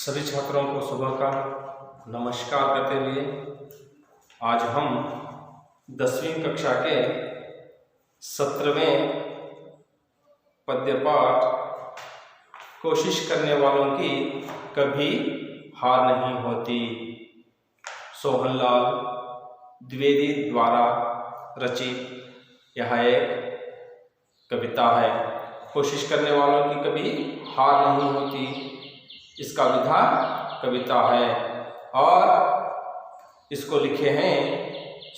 सभी छात्रों को सुबह का नमस्कार करते हुए आज हम 10वीं कक्षा के 17वें पद्य पाठ कोशिश करने वालों की कभी हार नहीं होती सोहनलाल द्विवेदी द्वारा रचित यह एक कविता है। कोशिश करने वालों की कभी हार नहीं होती, इसका विधान कविता है और इसको लिखे हैं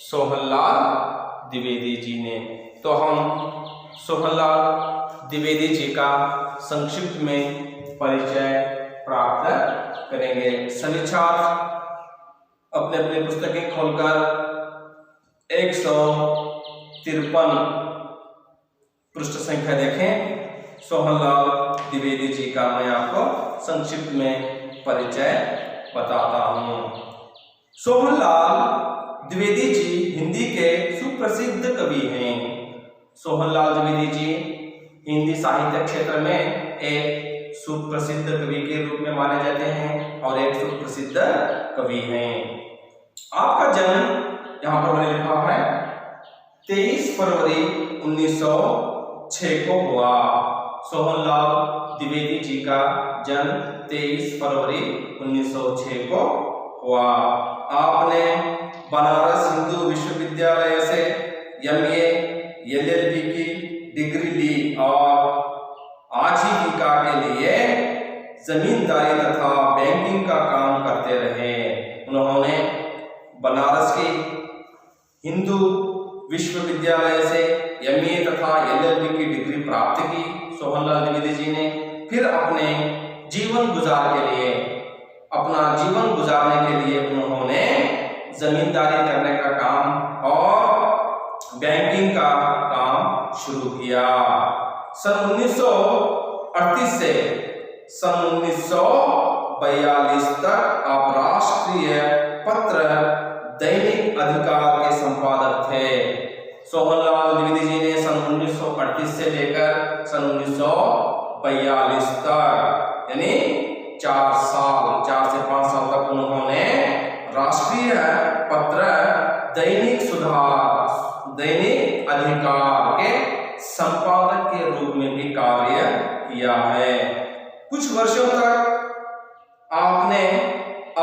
सोहनलाल द्विवेदी जी ने। तो हम सोहनलाल द्विवेदी जी का संक्षिप्त में परिचय प्राप्त करेंगे। सभी छात्र अपने अपने पुस्तकें खोलकर 153 पृष्ठ संख्या देखें। सोहनलाल द्विवेदी जी का मैं आपको संक्षिप्त में परिचय बताता हूँ। सोहनलाल द्विवेदी जी हिंदी के सुप्रसिद्ध कवि हैं। सोहनलाल द्विवेदी जी हिंदी साहित्य क्षेत्र में एक सुप्रसिद्ध कवि के रूप में माने जाते हैं और एक सुप्रसिद्ध कवि हैं। आपका जन्म यहाँ पर मैंने लिखा है 23 फरवरी 1906 को हुआ। सोहनलाल द्विवेदी जी का जन्म 23 फरवरी 1906 को हुआ। आपने बनारस हिंदू विश्वविद्यालय से MA LLB की डिग्री ली और आजीविका के लिए जमींदारी तथा बैंकिंग का काम करते रहे। उन्होंने बनारस की हिंदू विश्वविद्यालय से MA तथा LLB की डिग्री प्राप्त की। सोहनलाल द्विवेदी जी ने फिर अपना जीवन गुजारने के लिए उन्होंने जमींदारी करने का काम और बैंकिंग का काम शुरू किया। सन 1938 से सन 1942 तक आप राष्ट्रीय पत्र दैनिक अधिकार के संपादक थे। सोहनलाल द्विवेदी जी ने सन 1938 से लेकर सन 1942 तक यानी 4 से 5 साल तक उन्होंने राष्ट्रीय पत्र दैनिक अधिकार के संपादक के रूप में भी कार्य किया है। कुछ वर्षों तक आपने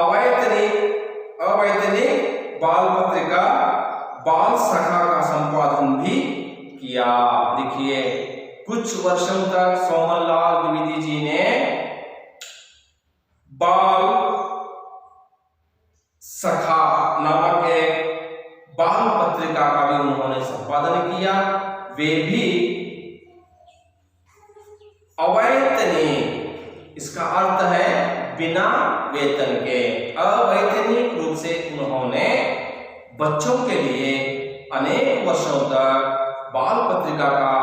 अवैतनिक बाल पत्रिका बाल सखा का संपादन भी किया। देखिए, कुछ वर्षों तक सोहनलाल द्विवेदी जी ने बाल सखा नामक एक बाल पत्रिका का भी उन्होंने संपादन किया। वे भी अवैतनिक, इसका अर्थ है बिना वेतन के, अवैतनिक रूप से उन्होंने बच्चों के लिए अनेक वर्षों तक बाल पत्रिका का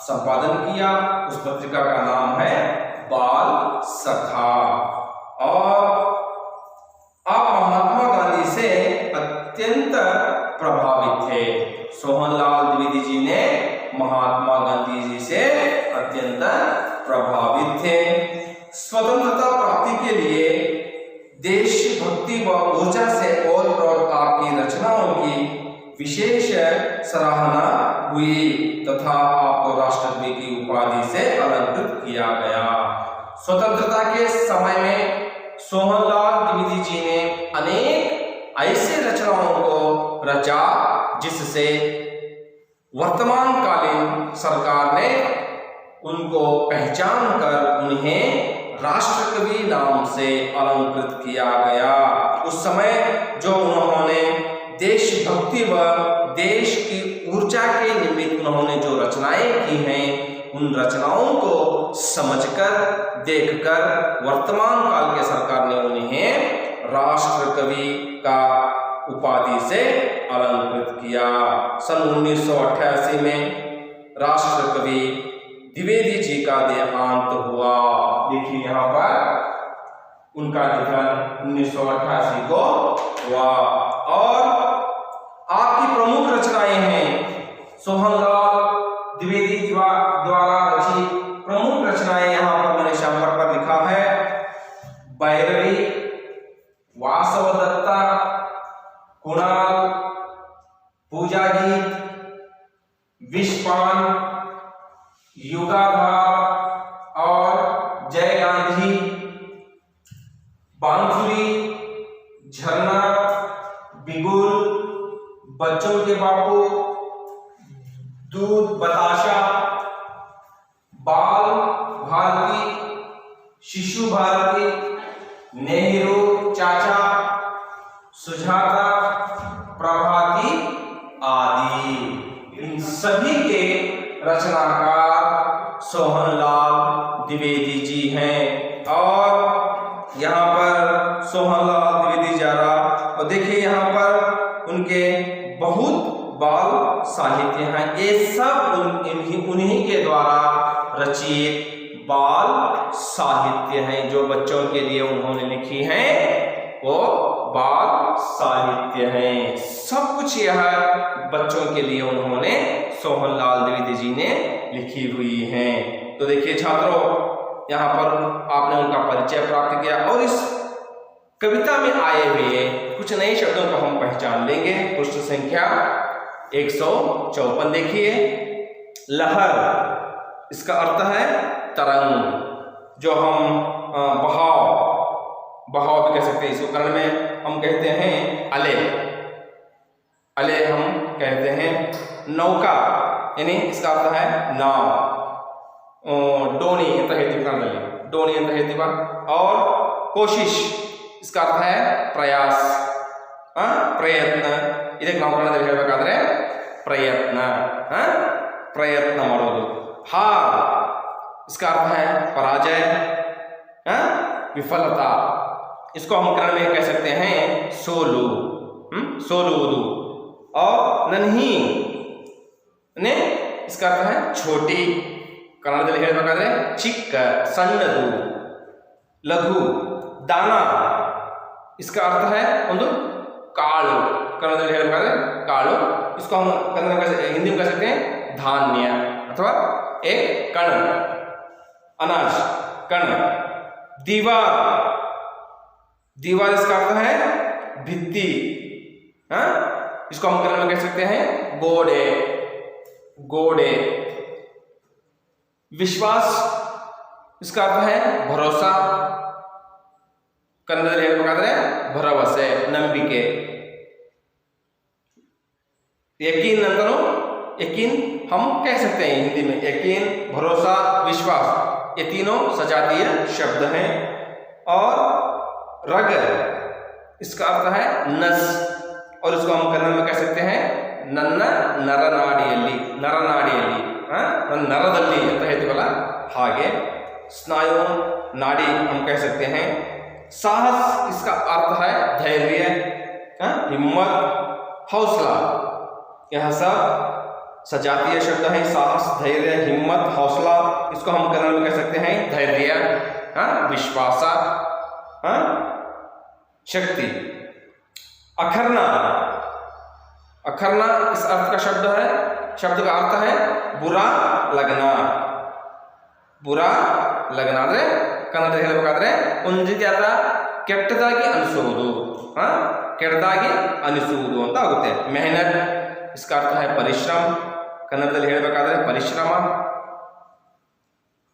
संपादन किया। उस पत्रिका का नाम है बाल सखा। और आप महात्मा गांधी से अत्यंत प्रभावित थे। सोहनलाल द्विवेदी जी ने महात्मा गांधी जी से अत्यंत प्रभावित थे। स्वतंत्रता प्राप्ति के लिए देशभक्ति व ऊर्जा से और आपकी रचनाओं की विशेष सराहना हुई तथा आपको राष्ट्रकवि की उपाधि से अलंकृत किया गया। स्वतंत्रता के समय में सोहनलाल द्विवेदी जी ने अनेक ऐसे रचनाओं को रचा जिससे वर्तमान कालीन सरकार ने उनको पहचान कर उन्हें राष्ट्रकवि नाम से अलंकृत किया गया। उस समय जो उन्होंने देशभक्ति व देश की ऊर्जा के निमित्त उन्होंने जो रचनाएं की हैं, उन रचनाओं को समझकर देखकर वर्तमान काल के सरकार ने उन्हें राष्ट्रकवि का उपाधि से अलंकृत किया। सन 1988 में राष्ट्रकवि द्विवेदी जी का देहांत हुआ। देखिए यहाँ पर उनका निधन 1988 को हुआ। और आपकी प्रमुख रचनाएं हैं सोहनलाल द्विवेदी द्वारा रचित प्रमुख रचनाएं यहाँ पर मैंने शाम पर लिखा है भैरवी, वासवदत्ता, कुणाल, पूजा गीत, विषपान, युगाधार और जय गांधी, बांसुरी, झरना, बिगुल, बच्चों के बापू, दूध बताशा, बाल भारती, शिशु भारती, नेहरू चाचा, सुजाता, प्रभाती आदि। इन सभी के रचनाकार सोहनलाल द्विवेदी जी हैं। और यहाँ पर सोहनलाल द्विवेदी जा रहा, और देखिए यहाँ पर उनके बहुत बाल साहित्य हैं। ये सब उन्हीं के द्वारा रचित बाल साहित्य हैं। जो बच्चों के लिए उन्होंने लिखी हैं वो बाल साहित्य हैं। सब कुछ यह बच्चों के लिए उन्होंने सोहनलाल द्विवेदी जी ने लिखी हुई हैं। तो देखिए छात्रों, यहाँ पर आपने उनका परिचय प्राप्त किया और इस कविता में आए हुए कुछ नए शब्दों को हम पहचान लेंगे। पृष्ठ संख्या 154 देखिए। लहर, इसका अर्थ है तरंग, जो हम बहाव भी कह सकते हैं। इसको कन्नड़ में हम कहते हैं अले, अले हम कहते हैं। नौका यानी इसका अर्थ है नाव, डोनी ಅಂತ ಹೇಳ್ತೀವಿ ಕನ್ನಡದಲ್ಲಿ, डोनी ಅಂತ ಹೇಳ್ತೀವ। और कोशिश, इसका अर्थ है प्रयास, प्रयत्न। ಇದಕ್ಕೆ ನಾವು ಕನ್ನಡದಲ್ಲಿ ಹೇಳಬೇಕಾದ್ರೆ ಪ್ರಯತ್ನ, ಪ್ರಯತ್ನ ಮಾಡೋದು। हार, इसका अर्थ है पराजय, विफलता। इसको हम कन्नड़ में कह सकते हैं सोलू, सोलुವುದು। और नन्ही ने इसका अर्थ है छोटी, ಕನ್ನಡದಲ್ಲಿ ಹೇಳಬೇಕಾದ್ರೆ ಚಿಕ್ಕ, ಸಣ್ಣದು, लघु। दाना, इसका अर्थ है ಒಂದು काळु, कन्नडದಲ್ಲಿ ಹೇಳಬೇಕಾದ್ರೆ काळु। इसको हम कन्नड़ में हिंदी में कह सकते हैं धान्य अथवा एक कण, अनाज, कण। दीवार, दीवार इसका अर्थ है भित्ति, इसको हम कन्नड़ में कह सकते हैं गोडे, गोडे। विश्वास, इसका अर्थ है भरोसा, कन्नडದಲ್ಲಿ ಹೇಳಬೇಕಾದ್ರೆ ಭರವಸೆ, ನಂಬಿಕೆ। यकीन अंतनो, यकीन हम कह सकते हैं हिंदी में, यकीन, भरोसा, विश्वास, ये तीनों सजातीय शब्द हैं। और रग, इसका अर्थ है नस, और इसको हम कन्नड़ में कह सकते हैं ನನ್ನ ನರನಾಡಿಯಲ್ಲಿ, ನರನಾಡಿಯಲ್ಲಿ, ನರದಲ್ಲಿ ಅಂತ ಹೇಳ್ತೀವಲ್ಲ ಹಾಗೆ। स्नायु, नाड़ी हम कह सकते हैं। साहस, इसका अर्थ है धैर्य, हिम्मत, हौसला। यह सब सजातीय शब्द है। साहस, धैर्य, हिम्मत, हौसला। इसको हम कन्नड़ में कह सकते हैं धैर्य, विश्वास, शक्ति। अखरना, अखरना इस अर्थ का शब्द है, शब्द का अर्थ है बुरा लगना, बुरा लगना ಅಂದ್ರೆ ಕನ್ನಡದಲ್ಲಿ ಹೇಳಬೇಕಾದ್ರೆ ಒಂದು ರೀತಿಯಾದ ಕೆಟ್ಟದಾಗಿ ಅನಿಸುವುದು, ಕೆಟ್ಟದಾಗಿ ಅನಿಸುವುದು ಅಂತ ಆಗುತ್ತೆ। मेहनत, इसका अर्थ है परिश्रम, ಕನ್ನಡದಲ್ಲಿ ಹೇಳಬೇಕಾದ್ರೆ ಪರಿಶ್ರಮ।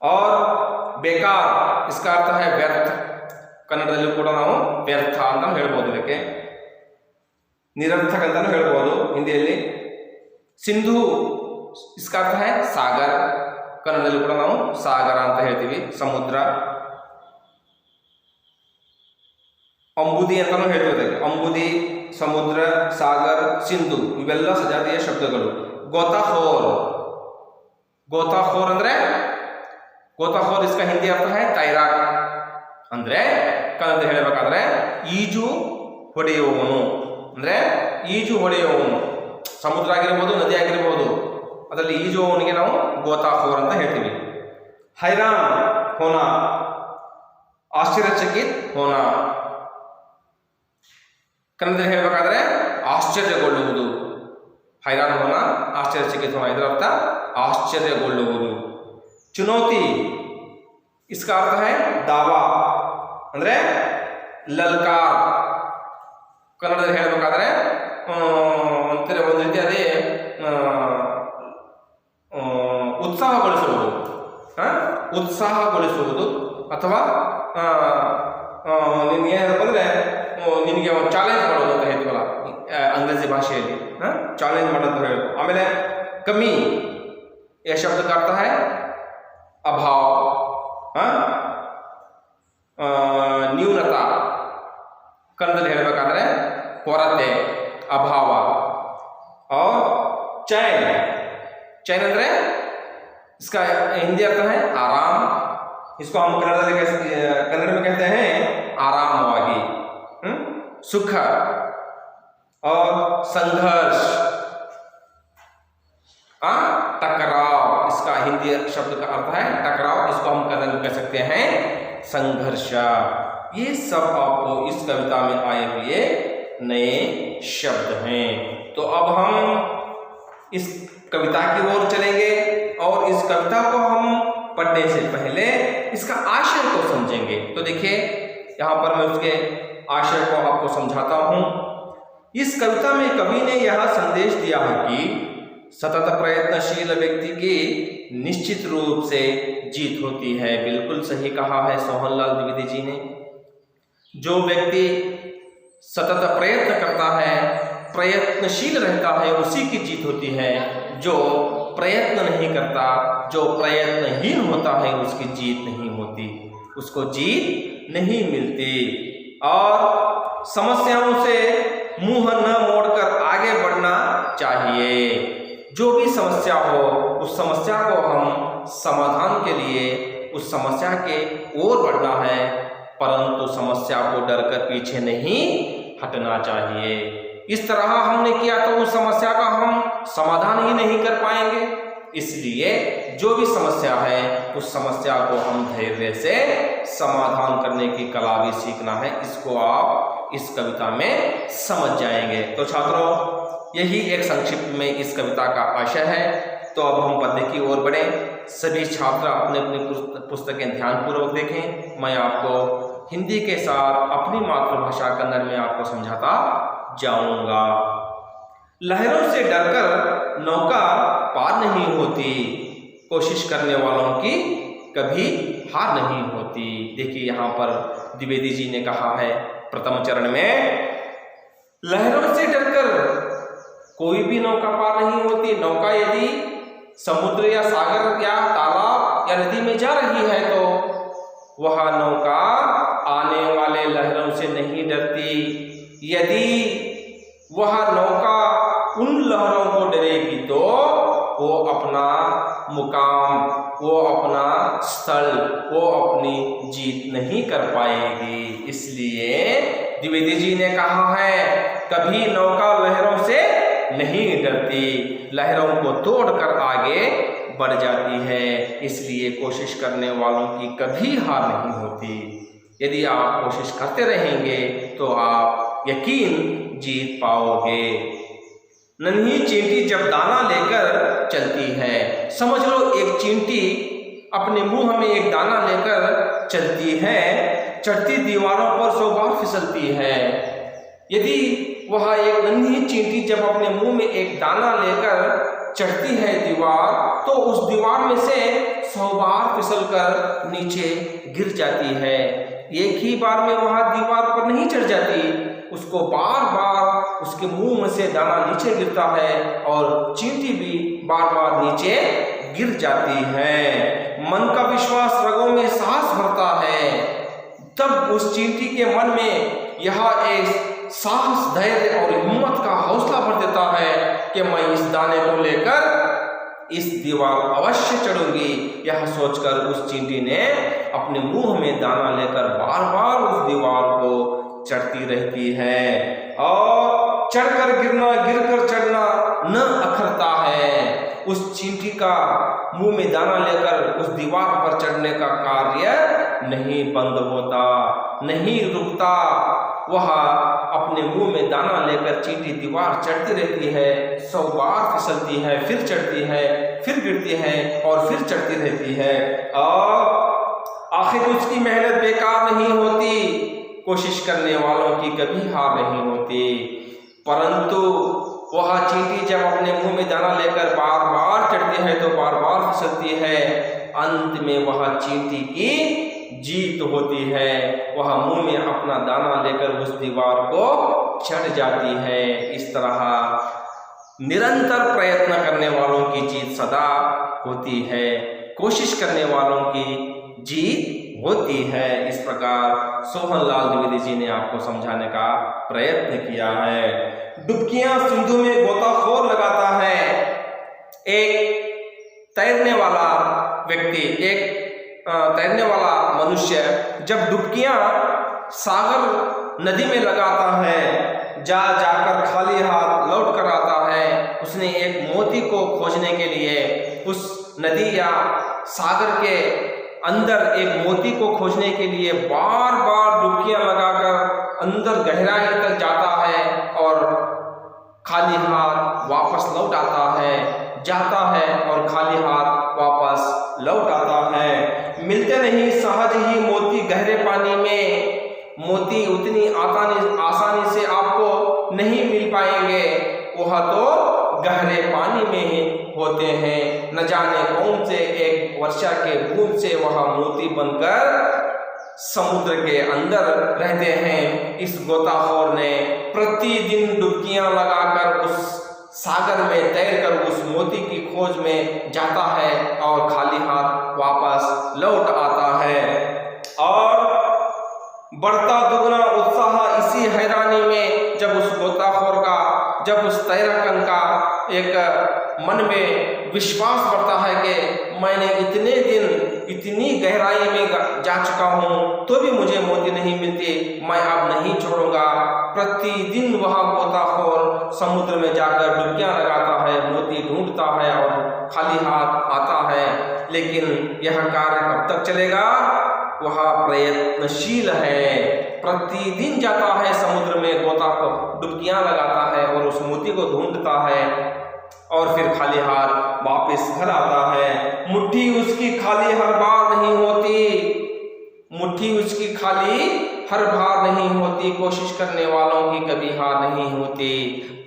और बेकार, इसका अर्थ है व्यर्थ, ಕನ್ನಡದಲ್ಲೂ ಕೂಡ ನಾವು ವ್ಯರ್ಥ ಅಂತ ಹೇಳ್ಬೋದು, ಇದಕ್ಕೆ निरर्थक ಅಂತ ಹೇಳ್ಬೋದು ಹಿಂದಿಯಲ್ಲಿ। सिंधु, इसका अर्थ है सागर, ಕನ್ನಡದಲ್ಲಿ ಕೂಡ ನಾವು ಸಾಗರ ಅಂತ ಹೇಳ್ತೀವಿ, ಸಮುದ್ರ। ಅಂಬುದಿ ಅಂತಾನೂ ಹೇಳ್ತೀವಿ, ಅಂಬುದಿ, ಸಮುದ್ರ, ಸಾಗರ್, ಸಿಂಧು ಇವೆಲ್ಲ ಸಜಾತಿಯ ಶಬ್ದಗಳು। गोताखोर, गोताखोर ಅಂದ್ರೆ गोताखोर, इसका हिंदी अर्थ है तैराक, ಅಂದ್ರೆ ಕನ್ನಡದಲ್ಲಿ ಹೇಳಬೇಕಾದ್ರೆ ಈಜು ಹೊಡೆಯುವವನು, ಅಂದ್ರೆ ಈಜು ಹೊಡೆಯುವವನು। ಸಮುದ್ರ ಆಗಿರಬಹುದು, ನದಿ ಆಗಿರಬಹುದು, ಅದರಲ್ಲಿ ಈಜುವವನಿಗೆ ನಾವು गोताखोर ಅಂತ ಹೇಳ್ತೀವಿ। हैरान होना, आश्चर्यचकित होना, ಕನ್ನಡದಲ್ಲಿ ಹೇಳಬೇಕಾದ್ರೆ ಆಶ್ಚರ್ಯಗೊಳ್ಳುವುದು। हैरान होना, आश्चर्यचकित होना, ಇದರ ಅರ್ಥ ಆಶ್ಚರ್ಯಗೊಳ್ಳುವುದು। चुनौती, इसका अर्थ है दावा, ಅಂದ್ರೆ ಲಲ್ಕಾರ್. ಕನ್ನಡದಲ್ಲಿ ಹೇಳಬೇಕಾದ್ರೆ ಒಂಥರ ಒಂದು ರೀತಿ ಅದೇ ಉತ್ಸಾಹಗೊಳಿಸುವುದು, ಉತ್ಸಾಹಗೊಳಿಸುವುದು ಅಥವಾ ನಿನ್ಗೆ ಏನಪ್ಪ ಅಂದ್ರೆ ನಿನಗೆ ಒಂದು ಚಾಲೆಂಜ್ ಮಾಡೋದು ಅಂತ ಹೇಳ್ತೀವಲ್ಲ ಅಂಗ್ರೇಜಿ ಭಾಷೆಯಲ್ಲಿ, ಚಾಲೆಂಜ್ ಮಾಡೋದು ಹೇಳೋದು. ಆಮೇಲೆ ಕಮ್ಮಿ, यह शब्द का अर्थ है अभाव, ನ್ಯೂನತಾ. ಕನ್ನಡದಲ್ಲಿ ಹೇಳಬೇಕಾದ್ರೆ ಕೊರತೆ, ಅಭಾವ. और चैन, चैन ಅಂದ್ರೆ इसका हिंदी अर्थ है आराम. इसको हम कन्नड़ में कहते हैं आरामವಾಗಿ. सुख और संघर्ष, टकराव. इसका हिंदी शब्द का अर्थ है टकराव. इसको हम कन्नड़ में कह सकते हैं संघर्ष. ये सब आपको इस कविता में आए हुए नए शब्द हैं. तो अब हम इस कविता की ओर चलेंगे और इस कविता को हम पढ़ने से पहले इसका आशय को समझेंगे. तो देखिए यहाँ पर मैं उसके आशय को आपको समझाता हूँ. इस कविता में कवि ने यह संदेश दिया है कि सतत प्रयत्नशील व्यक्ति की निश्चित रूप से जीत होती है. बिल्कुल सही कहा है सोहनलाल द्विवेदी जी ने. जो व्यक्ति सतत प्रयत्न करता है, प्रयत्नशील रहता है, उसी की जीत होती है. जो प्रयत्न नहीं करता, जो प्रयत्नहीन होता है, उसकी जीत नहीं होती, उसको जीत नहीं मिलती. और समस्याओं से मुंह न मोड़कर आगे बढ़ना चाहिए. जो भी समस्या हो उस समस्या को हम समाधान के लिए उस समस्या के ओर बढ़ना है, परंतु समस्या को डरकर पीछे नहीं हटना चाहिए. इस तरह हमने किया तो उस समस्या का हम समाधान ही नहीं कर पाएंगे. इसलिए जो भी समस्या है उस समस्या को हम धैर्य से समाधान करने की कला भी सीखना है. इसको आप इस कविता में समझ जाएंगे. तो छात्रों, यही एक संक्षिप्त में इस कविता का आशय है. तो अब हम पद्य की ओर बढ़ें. सभी छात्र अपने अपनी पुस्तकें ध्यानपूर्वक देखें. मैं आपको हिंदी के साथ अपनी मातृभाषा कन्नड़ में आपको समझाता जाऊंगा. लहरों से डरकर नौका पार नहीं होती, कोशिश करने वालों की कभी हार नहीं होती. देखिए यहाँ पर द्विवेदी जी ने कहा है प्रथम चरण में, लहरों से डरकर कोई भी नौका पार नहीं होती. नौका यदि समुद्र या सागर या तालाब या नदी में जा रही है तो वह नौका आने वाले लहरों से नहीं डरती. यदि वह नौका उन लहरों को डरेगी तो वो अपना मुकाम, वो अपना स्थल, वो अपनी जीत नहीं कर पाएगी. इसलिए द्विवेदी जी ने कहा है कभी नौका लहरों से नहीं डरती, लहरों को तोड़कर आगे बढ़ जाती है. इसलिए कोशिश करने वालों की कभी हार नहीं होती. यदि आप कोशिश करते रहेंगे तो आप यकीन जीत पाओगे. नन्ही चींटी जब दाना लेकर चलती है, समझ लो एक चींटी अपने मुंह में एक दाना लेकर चलती है, चढ़ती दीवारों पर 100 बार फिसलती है. यदि वह एक नन्ही चींटी जब अपने मुंह में एक दाना लेकर चढ़ती है दीवार, तो उस दीवार में से 100 बार फिसलकर नीचे गिर जाती है. एक ही बार में वह दीवार पर नहीं चढ़ जाती, उसको बार बार उसके मुंह में से दाना नीचे गिरता है और चींटी भी बार बार नीचे गिर जाती है. मन का विश्वास रगों में साहस भरता है. तब उस चींटी के मन में यह एक साहस, धैर्य और हिम्मत का हौसला भर देता है कि मैं इस दाने को लेकर इस दीवार अवश्य चढ़ूंगी. यह सोचकर उस चींटी ने अपने मुंह में दाना लेकर बार बार उस दीवार को चढ़ती रहती है. और चढ़कर गिरना, गिरकर चढ़ना न अखरता है. उस चींटी का मुंह में दाना लेकर उस दीवार पर चढ़ने का कार्य नहीं बंद होता, नहीं रुकता. वह अपने मुंह में दाना लेकर चींटी दीवार चढ़ती रहती है, 100 बार फिसलती है, फिर चढ़ती है, फिर गिरती है और फिर चढ़ती रहती है. और आखिर उसकी मेहनत बेकार नहीं होती, कोशिश करने वालों की कभी हार नहीं होती। परंतु वह चींटी जब अपने मुंह में दाना लेकर बार बार चढ़ती है तो बार बार फिसलती है, अंत में वह चींटी की जीत होती है। वह मुंह में अपना दाना लेकर उस दीवार को चढ़ जाती है। इस तरह निरंतर प्रयत्न करने वालों की जीत सदा होती है, कोशिश करने वालों की जीत होती है। इस प्रकार सोहनलाल द्विवेदी जी ने आपको समझाने का प्रयत्न किया है। डुबकियां सिंधु में गोताखोर लगाता है। एक तैरने वाला व्यक्ति, एक तैरने वाला मनुष्य जब डुबकियां सागर नदी में लगाता है, जाकर खाली हाथ लौट कर आता है। उसने एक मोती को खोजने के लिए उस नदी या सागर के अंदर एक मोती को खोजने के लिए बार बार डुबकियां लगाकर अंदर गहराई तक जाता है और खाली हाथ वापस लौट आता है, जाता है और खाली हाथ वापस लौट आता है। मिलते नहीं सहज ही मोती गहरे पानी में, मोती उतनी आसानी से आपको नहीं मिल पाएंगे, वह तो गहरे पानी में ही होते हैं। न जाने कौन से एक वर्षा के बूंद से वह मोती बनकर समुद्र के अंदर रहते हैं। इस गोताखोर ने प्रतिदिन डुबकियां लगाकर उस सागर में तैरकर उस मोती की खोज में जाता है और खाली हाथ वापस लौट आता है। और बढ़ता दुगना उत्साह इसी हैरानी में जब उस गोताखोर का, जब उस तैरकन का एक मन में विश्वास बढ़ता है कि मैंने इतने दिन इतनी गहराई में जा चुका हूँ तो भी मुझे मोती नहीं मिलती, मैं अब नहीं छोड़ूंगा। प्रतिदिन वह गोताखोर समुद्र में जाकर डुबकियां लगाता है, मोती ढूंढता है और खाली हाथ आता है। लेकिन यह कार्य कब तक चलेगा? वह प्रयत्नशील है, प्रतिदिन जाता है समुद्र में, गोताखोर डुबकियां लगाता है और उस मोती को ढूंढता है और फिर खाली हाथ वापस घर आता है। मुट्ठी उसकी खाली हर बार नहीं होती, मुट्ठी उसकी खाली हर बार नहीं होती, कोशिश करने वालों की कभी हार नहीं होती।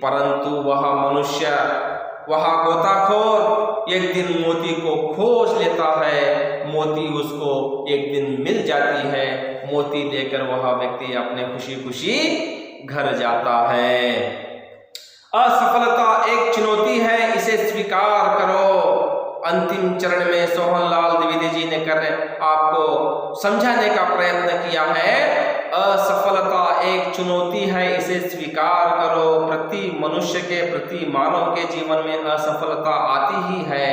परंतु वह मनुष्य, वह गोताखोर एक दिन मोती को खोज लेता है, मोती उसको एक दिन मिल जाती है। मोती लेकर वह व्यक्ति अपने खुशी खुशी घर जाता है। असफलता एक चुनौती है, इसे स्वीकार करो। अंतिम चरण में सोहनलाल द्विवेदी जी ने आपको समझाने का प्रयत्न किया है। असफलता एक चुनौती है, इसे स्वीकार करो। प्रति मनुष्य के, प्रति मानव के जीवन में असफलता आती ही है।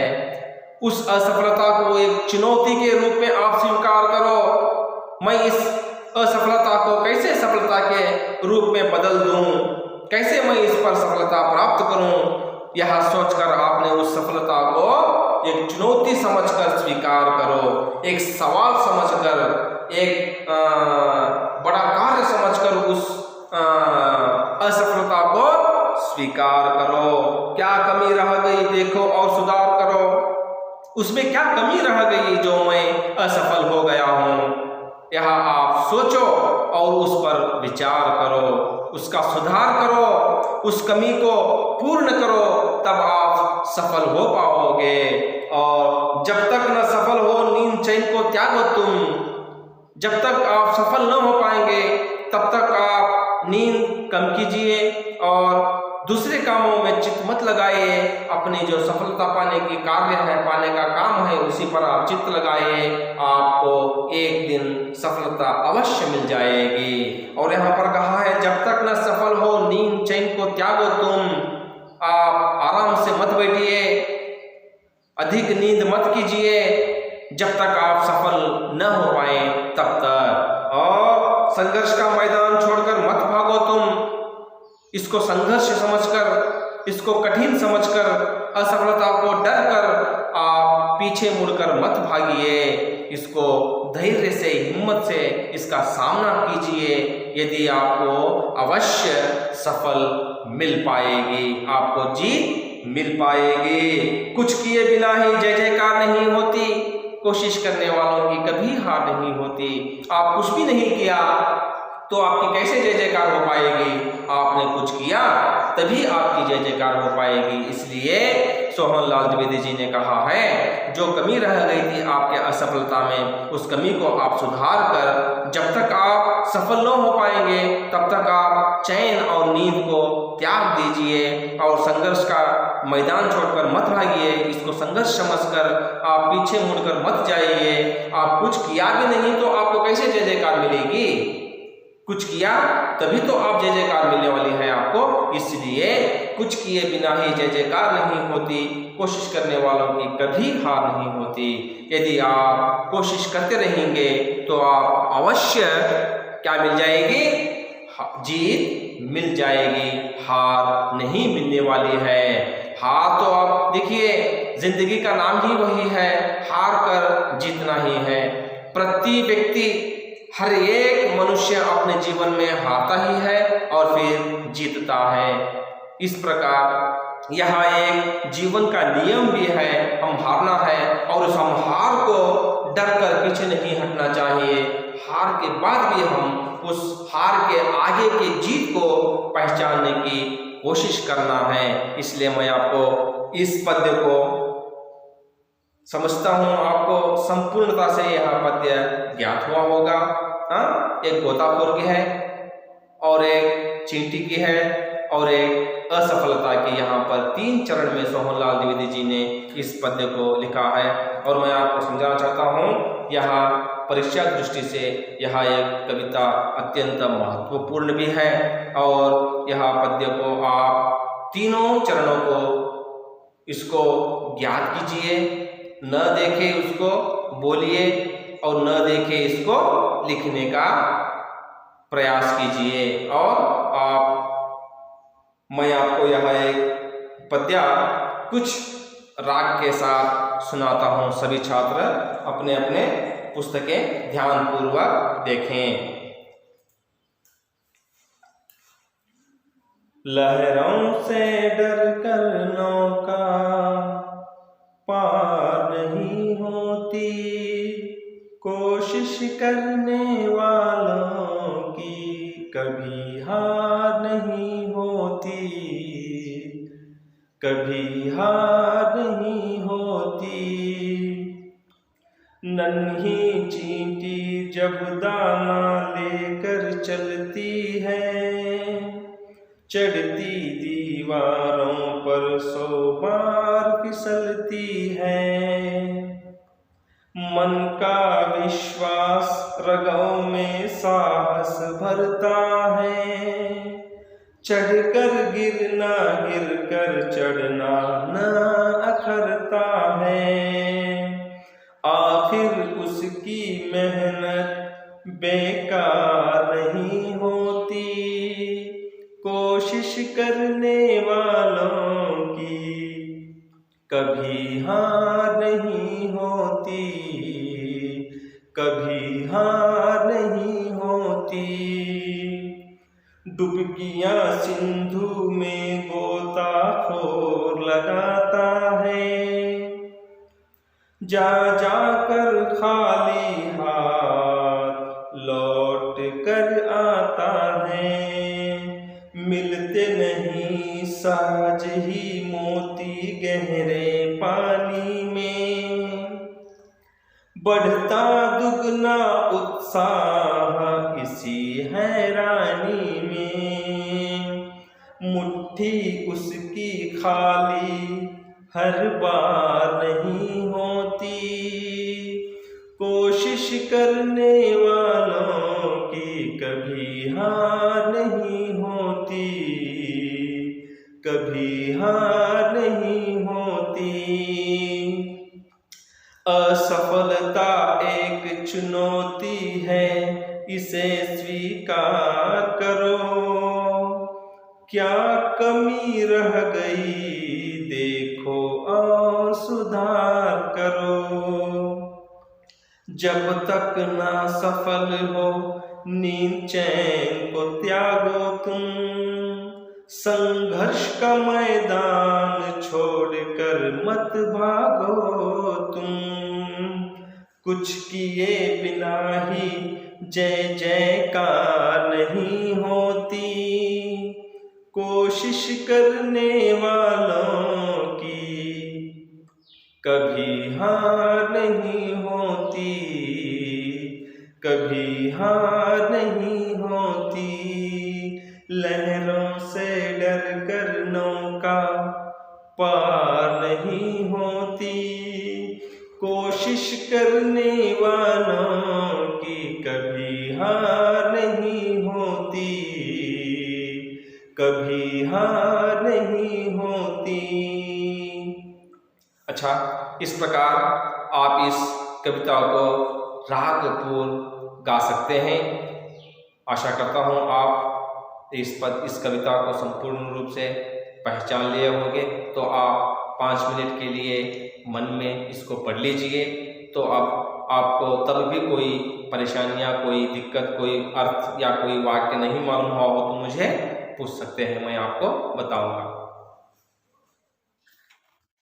उस असफलता को एक चुनौती के रूप में आप स्वीकार करो। मैं इस असफलता को कैसे सफलता के रूप में बदल दूं, कैसे मैं इस पर सफलता प्राप्त करूं, यह सोचकर आपने उस सफलता को एक चुनौती समझकर स्वीकार करो, एक सवाल समझकर, एक बड़ा कार्य समझकर उस असफलता को स्वीकार करो। क्या कमी रह गई देखो और सुधार करो। उसमें क्या कमी रह गई जो मैं असफल हो गया हूं, यह आप सोचो और उस पर विचार करो, उसका सुधार करो, उस कमी को पूर्ण करो, तब आप सफल हो पाओगे। और जब तक न सफल हो नींद चैन को त्यागो तुम, जब तक आप सफल न हो पाएंगे तब तक आप नींद कम कीजिए और दूसरे कामों में चित्त मत लगाइए। अपनी जो सफलता पाने की कार्य है, पाने का काम है, उसी पर आप चित्त लगाइए, आपको एक दिन सफलता अवश्य मिल जाएगी। और यहाँ पर कहा है जब तक न सफल हो नींद चैन को त्यागो तुम। आप आराम से मत बैठिए, अधिक नींद मत कीजिए जब तक आप सफल न हो पाए तब तक। और संघर्ष का मैदान छोड़कर मत भागो तुम। इसको संघर्ष समझकर, इसको कठिन समझकर, असफलता को डर कर आप पीछे मुड़कर मत भागिए। इसको धैर्य से, हिम्मत से इसका सामना कीजिए। यदि आपको अवश्य सफल मिल पाएगी, आपको जीत मिल पाएगी। कुछ किए बिना ही जय जयकार नहीं होती। कोशिश करने वालों की कभी हार नहीं होती। आप कुछ भी नहीं किया तो आपकी कैसे जय जयकार हो पाएगी? आपने कुछ किया तभी आपकी जय जयकार हो पाएगी। इसलिए सोहनलाल द्विवेदी जी ने कहा है, जो कमी रह गई थी आपके असफलता में, उस कमी को आप सुधार कर, जब तक आप सफल न हो पाएंगे तब तक आप चैन और नींद को त्याग दीजिए और संघर्ष का मैदान छोड़कर मत भागिए। इसको संघर्ष समझकर आप पीछे मुड़कर मत जाइए। आप कुछ किया भी नहीं तो आपको कैसे जय जयकार मिलेगी? कुछ किया तभी तो आप जय जयकार मिलने वाली है आपको। इसलिए कुछ किए बिना ही जय जयकार नहीं होती। कोशिश करने वालों की कभी हार नहीं होती। यदि आप कोशिश करते रहेंगे तो आप अवश्य क्या मिल जाएगी? जीत मिल जाएगी, हार नहीं मिलने वाली है। हार तो आप देखिए, जिंदगी का नाम ही वही है, हार कर जीतना ही है। प्रति व्यक्ति, हर एक मनुष्य अपने जीवन में हारता ही है और फिर जीतता है। इस प्रकार यह एक जीवन का नियम भी है, हम हारना है और उस हम हार को डर कर पीछे नहीं हटना चाहिए। हार के बाद भी हम उस हार के आगे के जीत को पहचानने की कोशिश करना है। इसलिए मैं आपको इस पद्य को समझता हूँ, आपको संपूर्णता से यह पद्य ज्ञात हुआ होगा। एक गोताखोर की है और एक चींटी की है और एक असफलता की। यहाँ पर 3 चरण में सोहनलाल द्विवेदी जी ने इस पद्य को लिखा है और मैं आपको समझाना चाहता हूँ, यहाँ परीक्षा दृष्टि से यह एक कविता अत्यंत महत्वपूर्ण भी है और यह पद्य को आप तीनों चरणों को इसको ज्ञात कीजिए, न देखे उसको बोलिए और न देखे इसको लिखने का प्रयास कीजिए। और मैं आपको यह एक पद्य कुछ राग के साथ सुनाता हूँ। सभी छात्र अपने अपने पुस्तकें ध्यानपूर्वक देखें। लहरों से डर कर नौका पार नहीं होती, कोशिश करने वालों की कभी हार नहीं होती, कभी हार नहीं होती। नन्ही चींटी जब दाना लेकर चलती है, चढ़ती दीवारों पर 100 बार फिसलती है। मन का विश्वास रगों में साहस भरता है, चढ़कर गिरना गिरकर चढ़ना न अखरता है। आखिर उसकी मेहनत बेकार नहीं होती, कोशिश करने वालों की कभी हार नहीं होती, कभी हार नहीं होती। डुबकियां सिंधु में गोताखोर लगाता है, जा जाकर खाली हाथ लौट कर आता है। मिलते नहीं सहज ही मोती गहरे पानी में, बढ़ता दुगना उत्साह इसी हैरानी में। मुट्ठी उसकी खाली हर बार नहीं होती, कोशिश करने वालों की कभी हार नहीं होती, कभी हार नहीं होती। असफलता एक चुनौती है, इसे स्वीकार करो। क्या कमी रह गई देखो और सुधार करो। जब तक ना सफल हो नींद चैन को त्यागो तुम, संघर्ष का मैदान छोड़कर मत भागो तुम। कुछ किए बिना ही जय जयकार नहीं होती, कोशिश करने वालों की कभी हार नहीं होती, कभी हार नहीं होती। लहरों से डर कर नौका पार नहीं होती, कोशिश करने वालों की कभी हार नहीं होती, कभी हार नहीं होती। अच्छा, इस प्रकार आप इस कविता को रागपूर्ण गा सकते हैं। आशा करता हूँ आप इस कविता को संपूर्ण रूप से पहचान लिए होंगे। तो आप 5 मिनट के लिए मन में इसको पढ़ लीजिए। तो अब आपको तब भी कोई परेशानियाँ, कोई दिक्कत, कोई अर्थ या कोई वाक्य नहीं मालूम हुआ हो तो मुझे पूछ सकते हैं, मैं आपको बताऊंगा।